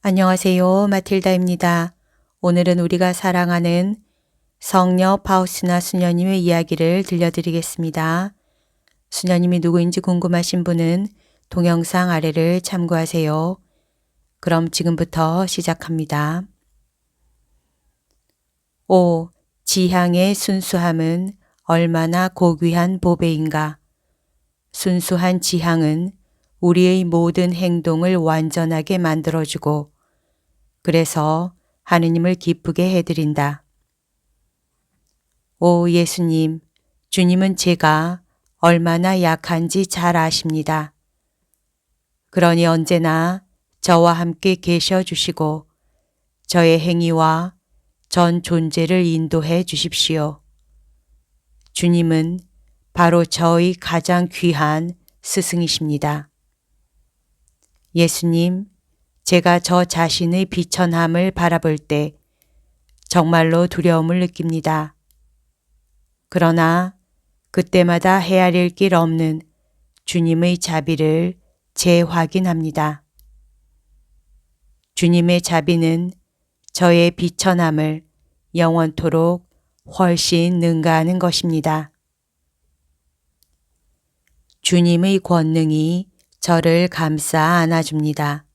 안녕하세요. 마틸다입니다. 오늘은 우리가 사랑하는 성녀 파우스나 수녀님의 이야기를 들려드리겠습니다. 수녀님이 누구인지 궁금하신 분은 동영상 아래를 참고하세요. 그럼 지금부터 시작합니다. 오, 지향의 순수함은 얼마나 고귀한 보배인가. 순수한 지향은 우리의 모든 행동을 완전하게 만들어주고 그래서 하느님을 기쁘게 해드린다. 오 예수님, 주님은 제가 얼마나 약한지 잘 아십니다. 그러니 언제나 저와 함께 계셔 주시고 저의 행위와 전 존재를 인도해 주십시오. 주님은 바로 저의 가장 귀한 스승이십니다. 예수님, 제가 저 자신의 비천함을 바라볼 때 정말로 두려움을 느낍니다. 그러나 그때마다 헤아릴 길 없는 주님의 자비를 재확인합니다. 주님의 자비는 저의 비천함을 영원토록 훨씬 능가하는 것입니다. 주님의 권능이 저를 감싸 안아줍니다.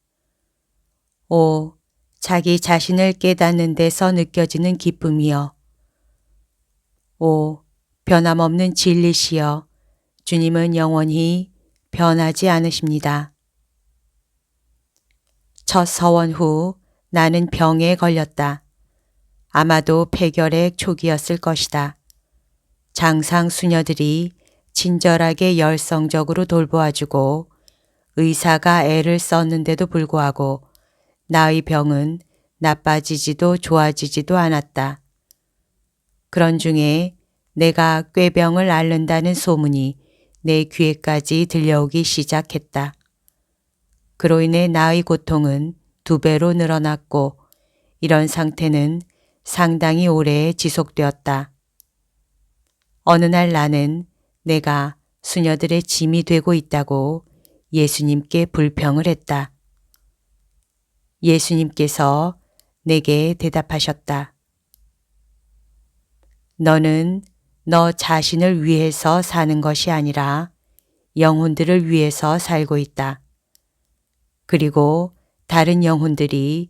오, 자기 자신을 깨닫는 데서 느껴지는 기쁨이여. 오, 변함없는 진리시여. 주님은 영원히 변하지 않으십니다. 첫 서원 후 나는 병에 걸렸다. 아마도 폐결핵 초기였을 것이다. 장상 수녀들이 친절하게 열성적으로 돌보아주고 의사가 애를 썼는데도 불구하고 나의 병은 나빠지지도 좋아지지도 않았다. 그런 중에 내가 꾀병을 앓는다는 소문이 내 귀에까지 들려오기 시작했다. 그로 인해 나의 고통은 2배로 늘어났고 이런 상태는 상당히 오래 지속되었다. 어느 날 나는 내가 수녀들의 짐이 되고 있다고 예수님께 불평을 했다. 예수님께서 내게 대답하셨다. 너는 너 자신을 위해서 사는 것이 아니라 영혼들을 위해서 살고 있다. 그리고 다른 영혼들이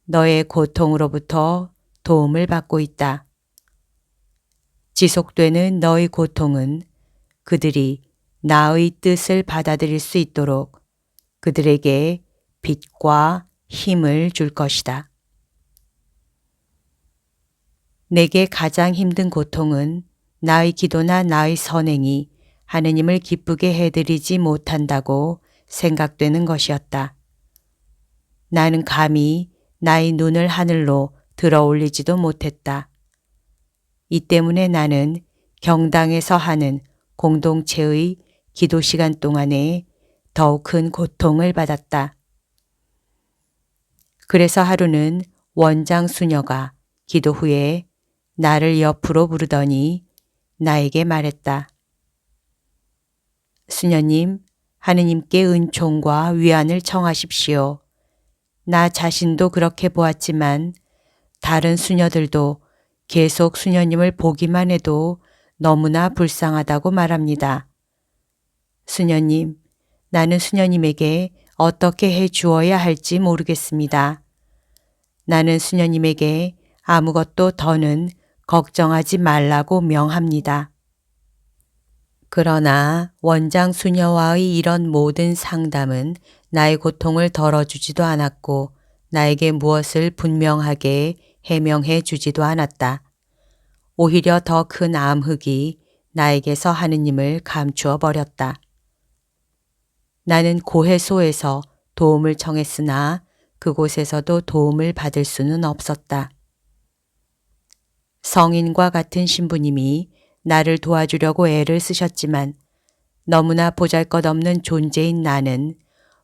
너의 고통으로부터 도움을 받고 있다. 지속되는 너의 고통은 그들이 나의 뜻을 받아들일 수 있도록 그들에게 빛과 힘을 줄 것이다. 내게 가장 힘든 고통은 나의 기도나 나의 선행이 하느님을 기쁘게 해드리지 못한다고 생각되는 것이었다. 나는 감히 나의 눈을 하늘로 들어 올리지도 못했다. 이 때문에 나는 경당에서 하는 공동체의 기도 시간 동안에 더욱 큰 고통을 받았다. 그래서 하루는 원장 수녀가 기도 후에 나를 옆으로 부르더니 나에게 말했다. 수녀님, 하느님께 은총과 위안을 청하십시오. 나 자신도 그렇게 보았지만 다른 수녀들도 계속 수녀님을 보기만 해도 너무나 불쌍하다고 말합니다. 수녀님, 나는 수녀님에게 어떻게 해 주어야 할지 모르겠습니다. 나는 수녀님에게 아무것도 더는 걱정하지 말라고 명합니다. 그러나 원장 수녀와의 이런 모든 상담은 나의 고통을 덜어주지도 않았고 나에게 무엇을 분명하게 해명해 주지도 않았다. 오히려 더 큰 암흑이 나에게서 하느님을 감추어 버렸다. 나는 고해소에서 도움을 청했으나 그곳에서도 도움을 받을 수는 없었다. 성인과 같은 신부님이 나를 도와주려고 애를 쓰셨지만 너무나 보잘것없는 존재인 나는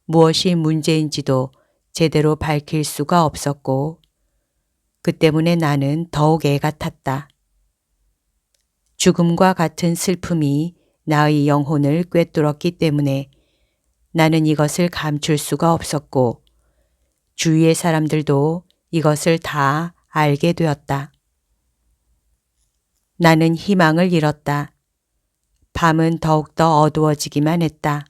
무엇이 문제인지도 제대로 밝힐 수가 없었고 그 때문에 나는 더욱 애가 탔다. 죽음과 같은 슬픔이 나의 영혼을 꿰뚫었기 때문에 나는 이것을 감출 수가 없었고 주위의 사람들도 이것을 다 알게 되었다. 나는 희망을 잃었다. 밤은 더욱더 어두워지기만 했다.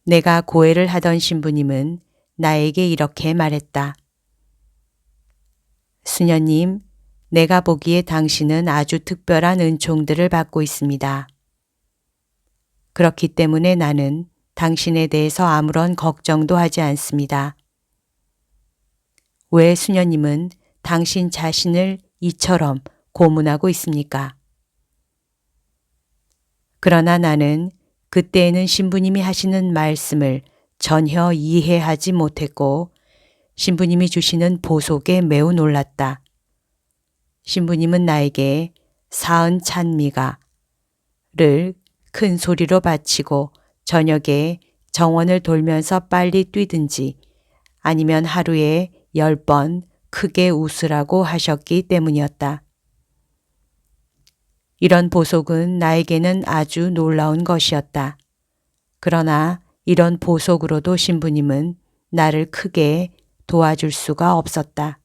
내가 고해를 하던 신부님은 나에게 이렇게 말했다. 수녀님, 내가 보기에 당신은 아주 특별한 은총들을 받고 있습니다. 그렇기 때문에 나는 당신에 대해서 아무런 걱정도 하지 않습니다. 왜 수녀님은 당신 자신을 이처럼 고문하고 있습니까? 그러나 나는 그때에는 신부님이 하시는 말씀을 전혀 이해하지 못했고 신부님이 주시는 보속에 매우 놀랐다. 신부님은 나에게 사은 찬미가를 큰 소리로 바치고 저녁에 정원을 돌면서 빨리 뛰든지 아니면 하루에 10번 크게 웃으라고 하셨기 때문이었다. 이런 보속은 나에게는 아주 놀라운 것이었다. 그러나 이런 보속으로도 신부님은 나를 크게 도와줄 수가 없었다.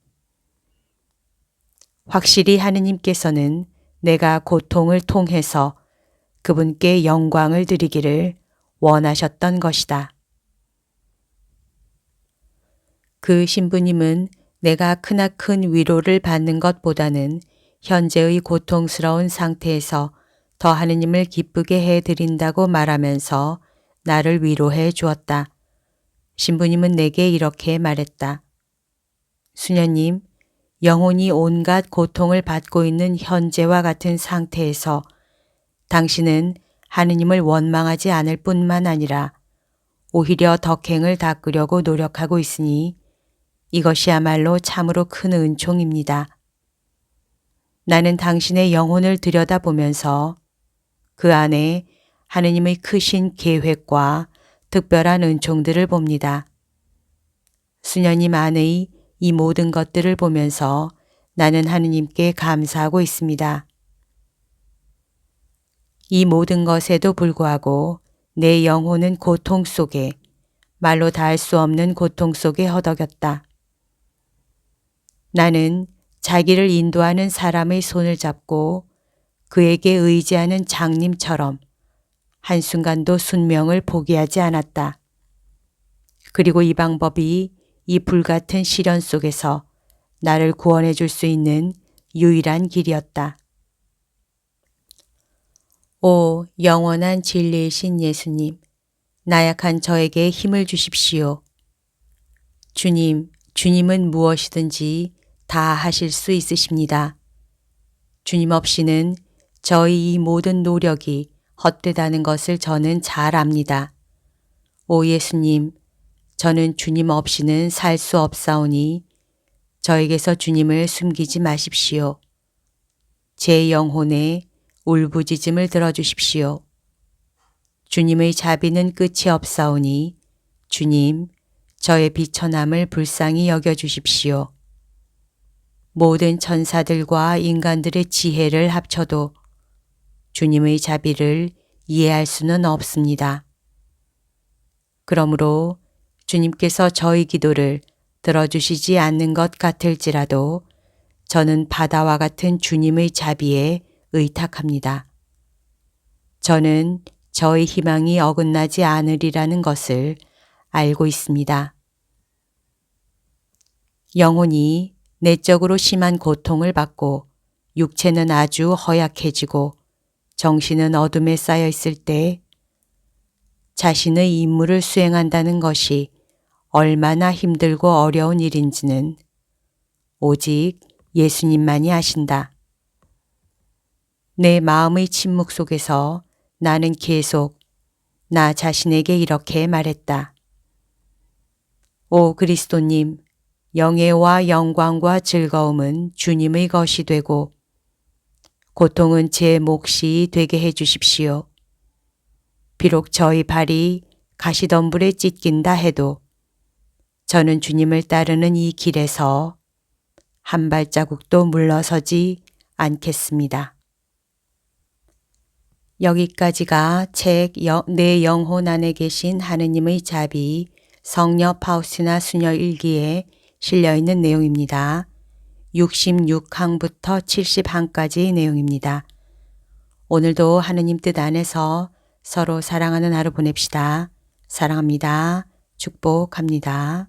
확실히 하느님께서는 내가 고통을 통해서 그분께 영광을 드리기를 원하셨던 것이다. 그 신부님은 내가 크나큰 위로를 받는 것보다는 현재의 고통스러운 상태에서 더 하느님을 기쁘게 해드린다고 말하면서 나를 위로해 주었다. 신부님은 내게 이렇게 말했다. 수녀님, 영혼이 온갖 고통을 받고 있는 현재와 같은 상태에서 당신은 하느님을 원망하지 않을 뿐만 아니라 오히려 덕행을 닦으려고 노력하고 있으니 이것이야말로 참으로 큰 은총입니다. 나는 당신의 영혼을 들여다보면서 그 안에 하느님의 크신 계획과 특별한 은총들을 봅니다. 수녀님 안의 이 모든 것들을 보면서 나는 하느님께 감사하고 있습니다. 이 모든 것에도 불구하고 내 영혼은 고통 속에, 말로 다 할 수 없는 고통 속에 허덕였다. 나는 자기를 인도하는 사람의 손을 잡고 그에게 의지하는 장님처럼 한순간도 순명을 포기하지 않았다. 그리고 이 방법이 이 불같은 시련 속에서 나를 구원해 줄 수 있는 유일한 길이었다. 오 영원한 진리이신 예수님, 나약한 저에게 힘을 주십시오. 주님은 무엇이든지 다 하실 수 있으십니다. 주님 없이는 저희 이 모든 노력이 헛되다는 것을 저는 잘 압니다. 오 예수님, 저는 주님 없이는 살 수 없사오니 저에게서 주님을 숨기지 마십시오. 제 영혼에 울부짖음을 들어주십시오. 주님의 자비는 끝이 없사오니 주님, 저의 비천함을 불쌍히 여겨주십시오. 모든 천사들과 인간들의 지혜를 합쳐도 주님의 자비를 이해할 수는 없습니다. 그러므로 주님께서 저희 기도를 들어주시지 않는 것 같을지라도 저는 바다와 같은 주님의 자비에 의탁합니다. 저는 저의 희망이 어긋나지 않으리라는 것을 알고 있습니다. 영혼이 내적으로 심한 고통을 받고 육체는 아주 허약해지고 정신은 어둠에 쌓여 있을 때 자신의 임무를 수행한다는 것이 얼마나 힘들고 어려운 일인지는 오직 예수님만이 아신다. 내 마음의 침묵 속에서 나는 계속 나 자신에게 이렇게 말했다. 오 그리스도님, 영예와 영광과 즐거움은 주님의 것이 되고 고통은 제 몫이 되게 해 주십시오. 비록 저희 발이 가시덤불에 찢긴다 해도 저는 주님을 따르는 이 길에서 한 발자국도 물러서지 않겠습니다. 여기까지가 책 내 영혼 안에 계신 하느님의 자비 성녀 파우스티나 수녀 일기에 실려 있는 내용입니다. 66항부터 70항까지 내용입니다. 오늘도 하느님 뜻 안에서 서로 사랑하는 하루 보냅시다. 사랑합니다. 축복합니다.